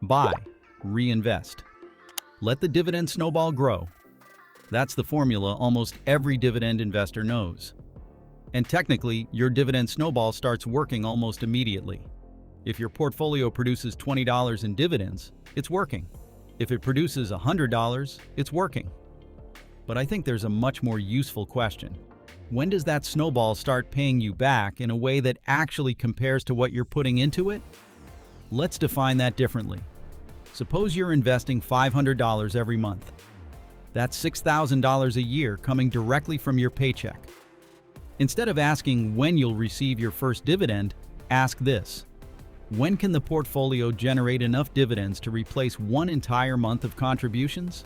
Buy, reinvest. Let the dividend snowball grow. That's the formula almost every dividend investor knows. And technically, your dividend snowball starts working almost immediately. If your portfolio produces $20 in dividends, it's working. If it produces $100, it's working. But I think there's a much more useful question. When does that snowball start paying you back in a way that actually compares to what you're putting into it? Let's define that differently. Suppose you're investing $500 every month. That's $6,000 a year coming directly from your paycheck. Instead of asking when you'll receive your first dividend, ask this: when can the portfolio generate enough dividends to replace one entire month of contributions?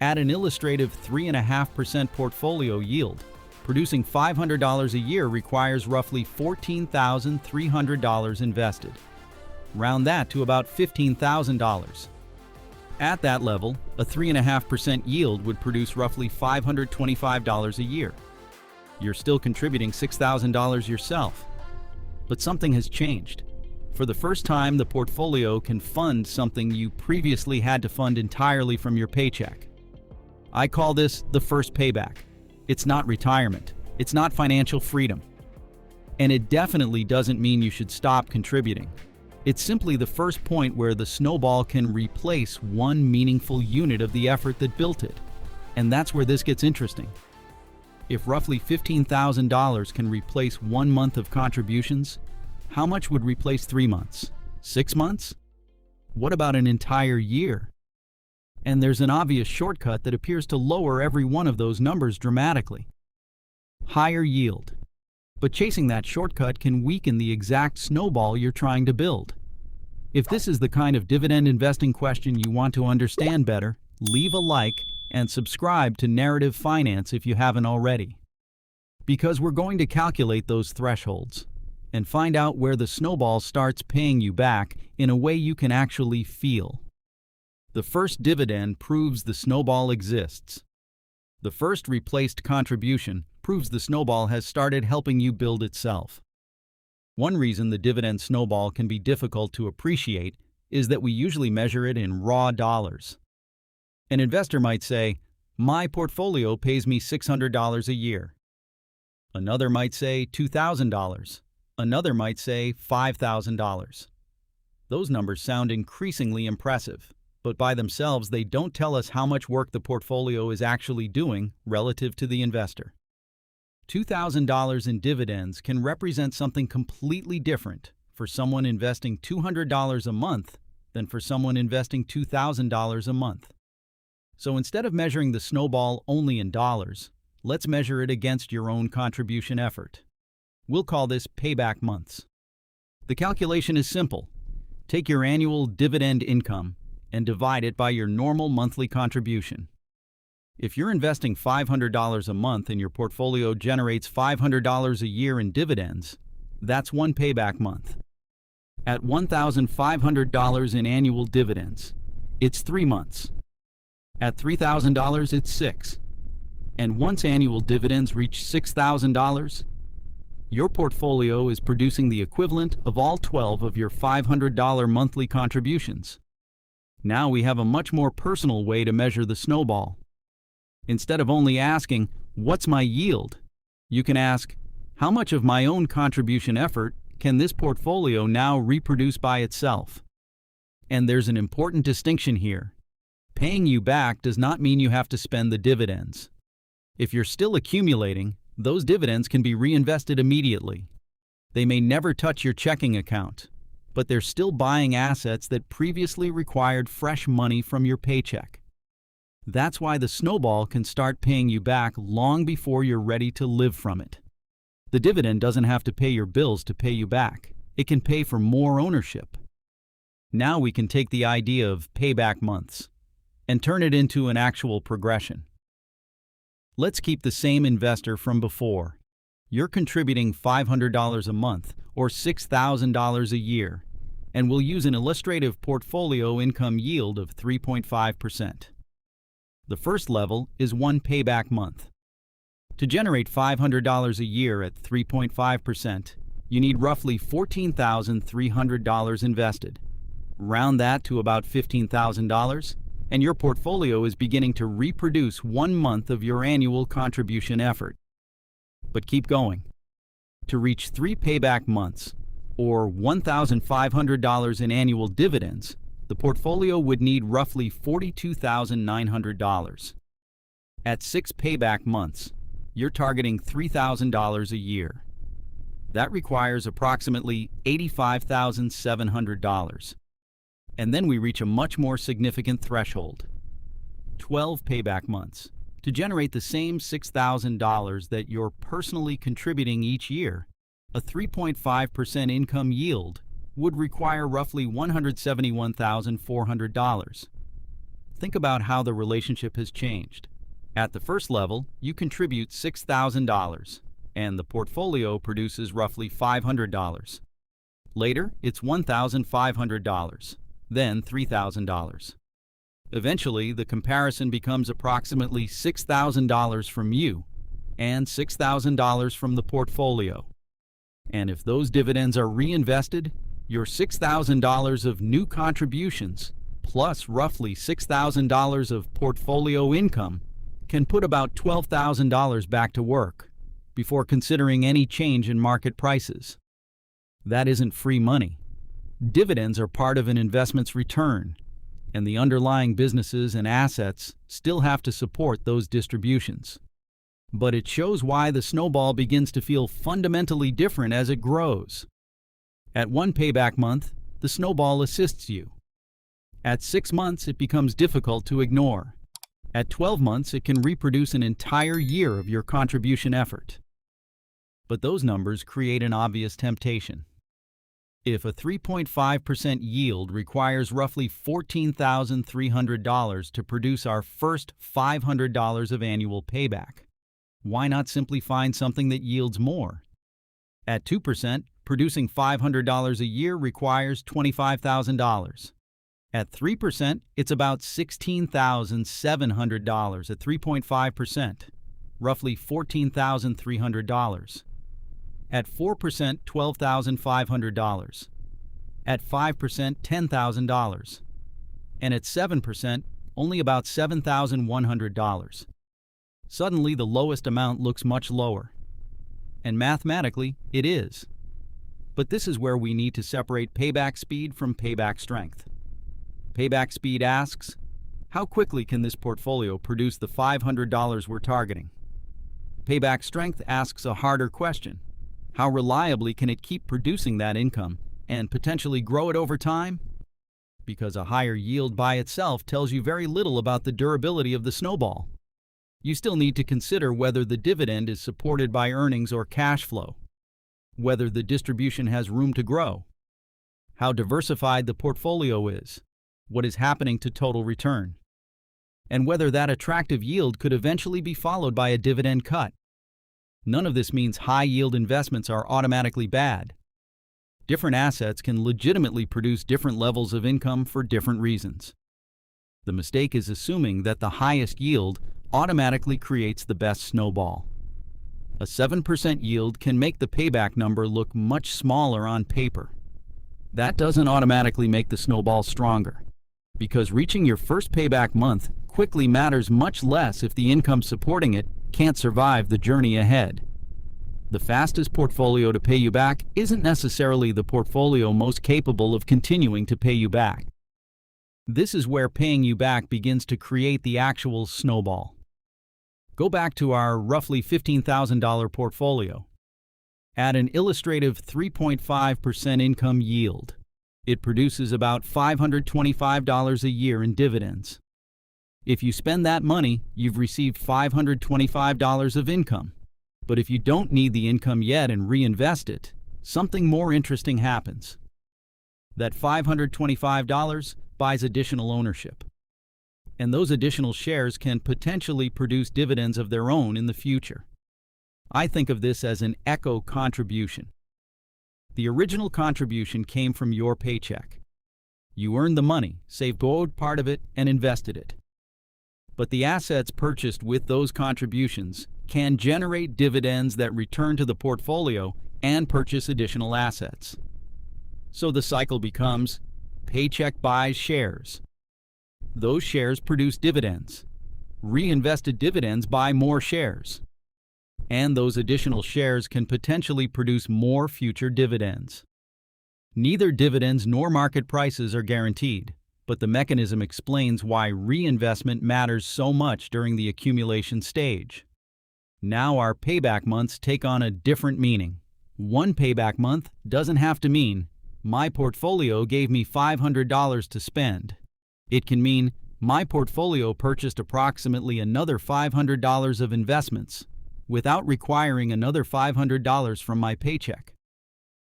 At an illustrative 3.5% portfolio yield, producing $500 a year requires roughly $14,300 invested. Round that to about $15,000. At that level, a 3.5% yield would produce roughly $525 a year. You're still contributing $6,000 yourself. But something has changed. For the first time, the portfolio can fund something you previously had to fund entirely from your paycheck. I call this the first payback. It's not retirement. It's not financial freedom. And it definitely doesn't mean you should stop contributing. It's simply the first point where the snowball can replace one meaningful unit of the effort that built it. And that's where this gets interesting. If roughly $15,000 can replace 1 month of contributions, how much would replace 3 months? 6 months? What about an entire year? And there's an obvious shortcut that appears to lower every one of those numbers dramatically. Higher yield. But chasing that shortcut can weaken the exact snowball you're trying to build. If this is the kind of dividend investing question you want to understand better, leave a like and subscribe to Narrative Finance if you haven't already. Because we're going to calculate those thresholds and find out where the snowball starts paying you back in a way you can actually feel. The first dividend proves the snowball exists. The first replaced contribution proves the snowball has started helping you build itself. One reason the dividend snowball can be difficult to appreciate is that we usually measure it in raw dollars. An investor might say, "My portfolio pays me $600 a year." Another might say $2,000. Another might say $5,000. Those numbers sound increasingly impressive, but by themselves they don't tell us how much work the portfolio is actually doing relative to the investor. $2,000 in dividends can represent something completely different for someone investing $200 a month than for someone investing $2,000 a month. So instead of measuring the snowball only in dollars, let's measure it against your own contribution effort. We'll call this payback months. The calculation is simple. Take your annual dividend income and divide it by your normal monthly contribution. If you're investing $500 a month and your portfolio generates $500 a year in dividends, that's one payback month. At $1,500 in annual dividends, it's 3 months. At $3,000, it's 6. And once annual dividends reach $6,000, your portfolio is producing the equivalent of all 12 of your $500 monthly contributions. Now we have a much more personal way to measure the snowball. Instead of only asking, "What's my yield?" you can ask, "How much of my own contribution effort can this portfolio now reproduce by itself?" And there's an important distinction here. Paying you back does not mean you have to spend the dividends. If you're still accumulating, those dividends can be reinvested immediately. They may never touch your checking account, but they're still buying assets that previously required fresh money from your paycheck. That's why the snowball can start paying you back long before you're ready to live from it. The dividend doesn't have to pay your bills to pay you back. It can pay for more ownership. Now we can take the idea of payback months and turn it into an actual progression. Let's keep the same investor from before. You're contributing $500 a month or $6,000 a year, and we'll use an illustrative portfolio income yield of 3.5%. The first level is one payback month. To generate $500 a year at 3.5%, you need roughly $14,300 invested. Round that to about $15,000, and your portfolio is beginning to reproduce 1 month of your annual contribution effort. But keep going. To reach 3 payback months, or $1,500 in annual dividends, the portfolio would need roughly $42,900. At 6 payback months, you're targeting $3,000 a year. That requires approximately $85,700. And then we reach a much more significant threshold: 12 payback months. To generate the same $6,000 that you're personally contributing each year, a 3.5% income yield would require roughly $171,400. Think about how the relationship has changed. At the first level, you contribute $6,000, and the portfolio produces roughly $500. Later, it's $1,500, then $3,000. Eventually, the comparison becomes approximately $6,000 from you and $6,000 from the portfolio. And if those dividends are reinvested, your $6,000 of new contributions plus roughly $6,000 of portfolio income can put about $12,000 back to work before considering any change in market prices. That isn't free money. Dividends are part of an investment's return, and the underlying businesses and assets still have to support those distributions. But it shows why the snowball begins to feel fundamentally different as it grows. At 1 payback month, the snowball assists you. At 6 months, it becomes difficult to ignore. At 12 months, it can reproduce an entire year of your contribution effort. But those numbers create an obvious temptation. If a 3.5% yield requires roughly $14,300 to produce our first $500 of annual payback, why not simply find something that yields more? At 2%, producing $500 a year requires $25,000. At 3%, it's about $16,700 at 3.5%, roughly $14,300. At 4%, $12,500. At 5%, $10,000. And at 7%, only about $7,100. Suddenly, the lowest amount looks much lower. And mathematically, it is. But this is where we need to separate payback speed from payback strength. Payback speed asks, how quickly can this portfolio produce the $500 we're targeting? Payback strength asks a harder question. How reliably can it keep producing that income and potentially grow it over time? Because a higher yield by itself tells you very little about the durability of the snowball. You still need to consider whether the dividend is supported by earnings or cash flow, whether the distribution has room to grow, how diversified the portfolio is, what is happening to total return, and whether that attractive yield could eventually be followed by a dividend cut. None of this means high-yield investments are automatically bad. Different assets can legitimately produce different levels of income for different reasons. The mistake is assuming that the highest yield automatically creates the best snowball. A 7% yield can make the payback number look much smaller on paper. That doesn't automatically make the snowball stronger, because reaching your first payback month quickly matters much less if the income supporting it can't survive the journey ahead. The fastest portfolio to pay you back isn't necessarily the portfolio most capable of continuing to pay you back. This is where paying you back begins to create the actual snowball. Go back to our roughly $15,000 portfolio. At an illustrative 3.5% income yield, it produces about $525 a year in dividends. If you spend that money, you've received $525 of income. But if you don't need the income yet and reinvest it, something more interesting happens. That $525 buys additional ownership. And those additional shares can potentially produce dividends of their own in the future. I think of this as an echo contribution. The original contribution came from your paycheck. You earned the money, saved part of it, and invested it. But the assets purchased with those contributions can generate dividends that return to the portfolio and purchase additional assets. So the cycle becomes, Paycheck buys shares. Those shares produce dividends. Reinvested dividends buy more shares. And those additional shares can potentially produce more future dividends. Neither dividends nor market prices are guaranteed, but the mechanism explains why reinvestment matters so much during the accumulation stage. Now our payback months take on a different meaning. One payback month doesn't have to mean, my portfolio gave me $500 to spend. It can mean, my portfolio purchased approximately another $500 of investments, without requiring another $500 from my paycheck.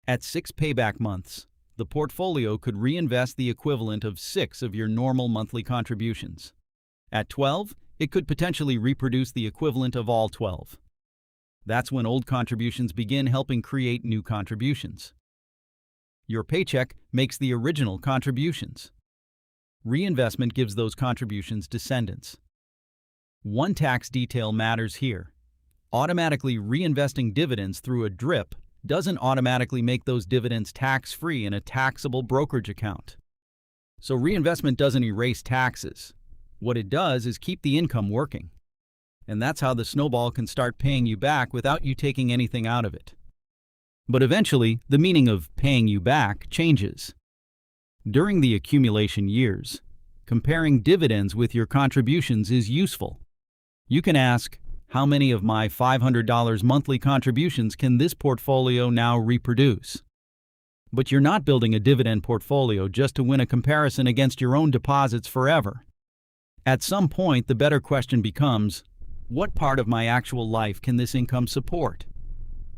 At 6 payback months, the portfolio could reinvest the equivalent of 6 of your normal monthly contributions. At 12, it could potentially reproduce the equivalent of all 12. That's when old contributions begin helping create new contributions. Your paycheck makes the original contributions. Reinvestment gives those contributions descendants. One tax detail matters here. Automatically reinvesting dividends through a DRIP doesn't automatically make those dividends tax-free in a taxable brokerage account. So reinvestment doesn't erase taxes. What it does is keep the income working. And that's how the snowball can start paying you back without you taking anything out of it. But eventually, the meaning of paying you back changes. During the accumulation years, comparing dividends with your contributions is useful. You can ask, how many of my $500 monthly contributions can this portfolio now reproduce? But you're not building a dividend portfolio just to win a comparison against your own deposits forever. At some point, the better question becomes, what part of my actual life can this income support?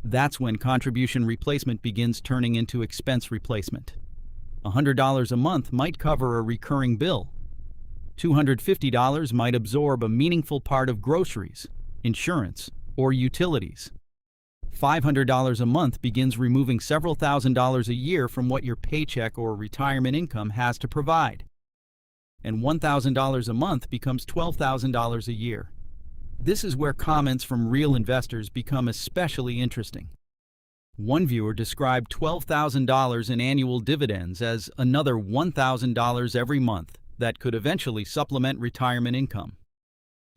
That's when contribution replacement begins turning into expense replacement. $100 a month might cover a recurring bill. $250 might absorb a meaningful part of groceries, insurance, or utilities. $500 a month begins removing several $1,000s a year from what your paycheck or retirement income has to provide. And $1,000 a month becomes $12,000 a year. This is where comments from real investors become especially interesting. One viewer described $12,000 in annual dividends as another $1,000 every month that could eventually supplement retirement income.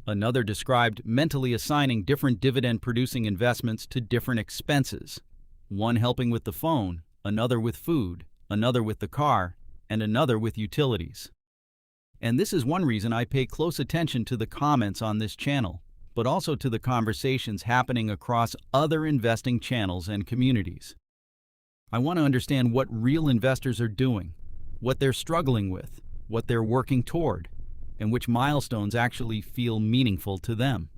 Another described mentally assigning different dividend-producing investments to different expenses, one helping with the phone, another with food, another with the car, and another with utilities. And this is one reason I pay close attention to the comments on this channel, but also to the conversations happening across other investing channels and communities. I want to understand what real investors are doing, what they're struggling with, what they're working toward, and which milestones actually feel meaningful to them.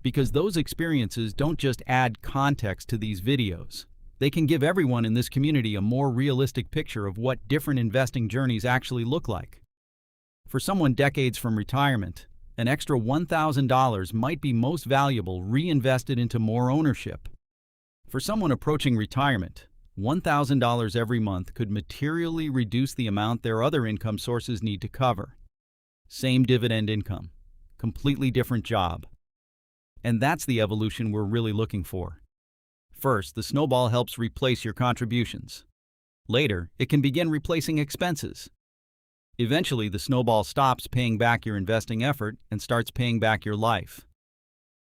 Because those experiences don't just add context to these videos, they can give everyone in this community a more realistic picture of what different investing journeys actually look like. For someone decades from retirement, an extra $1,000 might be most valuable reinvested into more ownership. For someone approaching retirement, $1,000 every month could materially reduce the amount their other income sources need to cover. Same dividend income, completely different job. And that's the evolution we're really looking for. First, the snowball helps replace your contributions. Later, it can begin replacing expenses. Eventually, the snowball stops paying back your investing effort and starts paying back your life.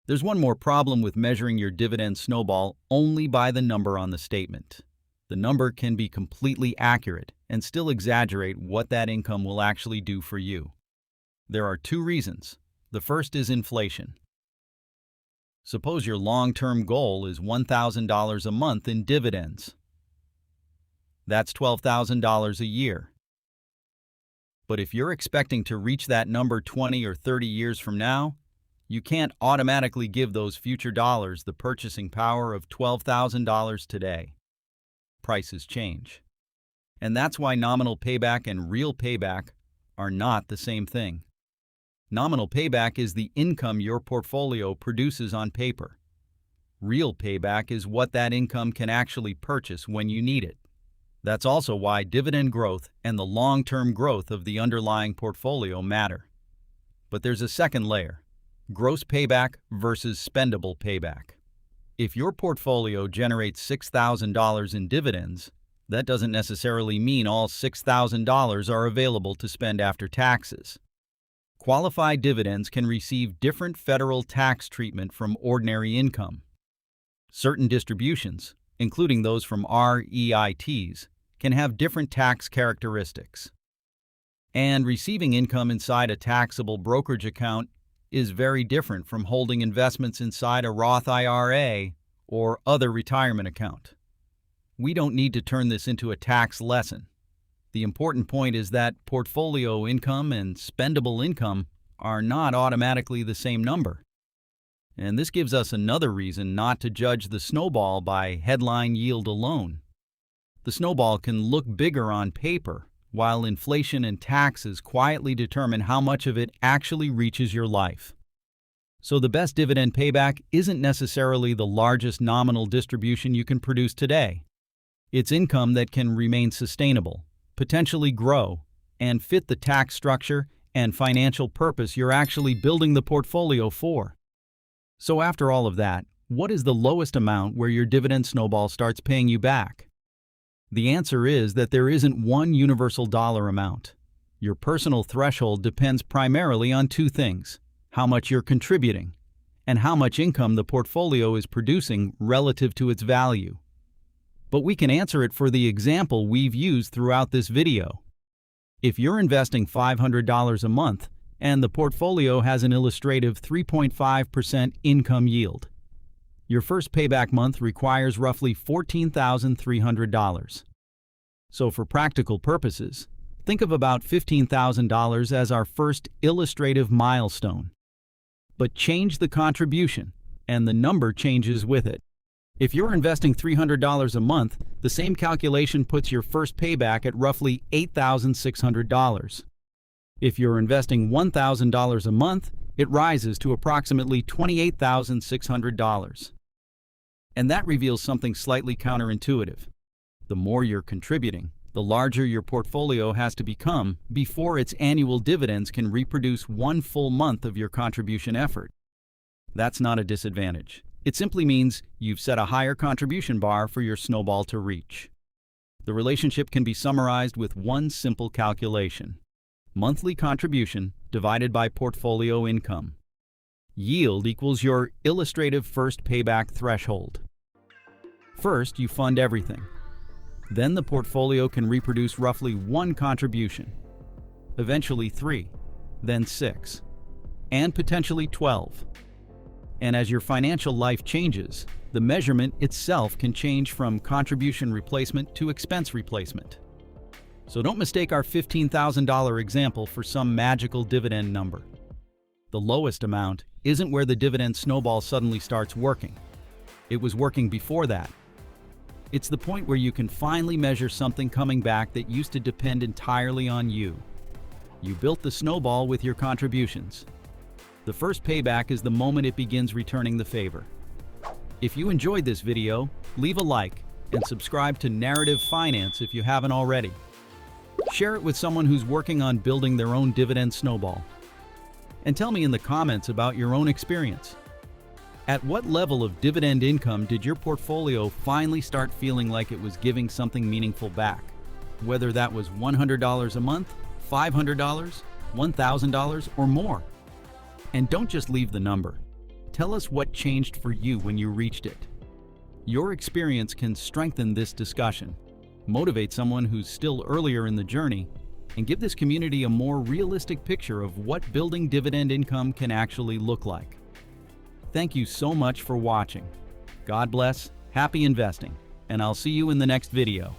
There's one more problem with measuring your dividend snowball only by the number on the statement. The number can be completely accurate and still exaggerate what that income will actually do for you. There are 2 reasons. The first is inflation. Suppose your long-term goal is $1,000 a month in dividends. That's $12,000 a year. But if you're expecting to reach that number 20 or 30 years from now, you can't automatically give those future dollars the purchasing power of $12,000 today. Prices change. And that's why nominal payback and real payback are not the same thing. Nominal payback is the income your portfolio produces on paper. Real payback is what that income can actually purchase when you need it. That's also why dividend growth and the long-term growth of the underlying portfolio matter. But there's a second layer: gross payback versus spendable payback. If your portfolio generates $6,000 in dividends, That doesn't necessarily mean all $6,000 are available to spend after taxes. Qualified dividends can receive different federal tax treatment from ordinary income. Certain distributions, including those from REITs, can have different tax characteristics. And receiving income inside a taxable brokerage account is very different from holding investments inside a Roth IRA or other retirement account. We don't need to turn this into a tax lesson. The important point is that portfolio income and spendable income are not automatically the same number. And this gives us another reason not to judge the snowball by headline yield alone. The snowball can look bigger on paper, while inflation and taxes quietly determine how much of it actually reaches your life. So the best dividend payback isn't necessarily the largest nominal distribution you can produce today. It's income that can remain sustainable, potentially grow, and fit the tax structure and financial purpose you're actually building the portfolio for. So after all of that, what is the lowest amount where your dividend snowball starts paying you back? The answer is that there isn't one universal dollar amount. Your personal threshold depends primarily on two things: how much you're contributing and how much income the portfolio is producing relative to its value. But we can answer it for the example we've used throughout this video. If you're investing $500 a month and the portfolio has an illustrative 3.5% income yield, your first payback month requires roughly $14,300. So for practical purposes, think of about $15,000 as our first illustrative milestone. But change the contribution, and the number changes with it. If you're investing $300 a month, the same calculation puts your first payback at roughly $8,600. If you're investing $1,000 a month, it rises to approximately $28,600. And that reveals something slightly counterintuitive. The more you're contributing, the larger your portfolio has to become before its annual dividends can reproduce one full month of your contribution effort. That's not a disadvantage. It simply means you've set a higher contribution bar for your snowball to reach. The relationship can be summarized with one simple calculation: monthly contribution divided by portfolio income. Yield equals your illustrative first payback threshold. First, you fund everything. Then the portfolio can reproduce roughly one contribution, eventually 3, then 6, and potentially 12. And as your financial life changes, the measurement itself can change from contribution replacement to expense replacement. So don't mistake our $15,000 example for some magical dividend number. The lowest amount isn't where the dividend snowball suddenly starts working. It was working before that. It's the point where you can finally measure something coming back that used to depend entirely on you. You built the snowball with your contributions. The first payback is the moment it begins returning the favor. If you enjoyed this video, leave a like and subscribe to Narrative Finance if you haven't already. Share it with someone who's working on building their own dividend snowball. And tell me in the comments about your own experience. At what level of dividend income did your portfolio finally start feeling like it was giving something meaningful back? Whether that was $100 a month, $500, $1,000, or more. And don't just leave the number. Tell us what changed for you when you reached it. Your experience can strengthen this discussion, motivate someone who's still earlier in the journey, and give this community a more realistic picture of what building dividend income can actually look like. Thank you so much for watching. God bless, happy investing, and I'll see you in the next video.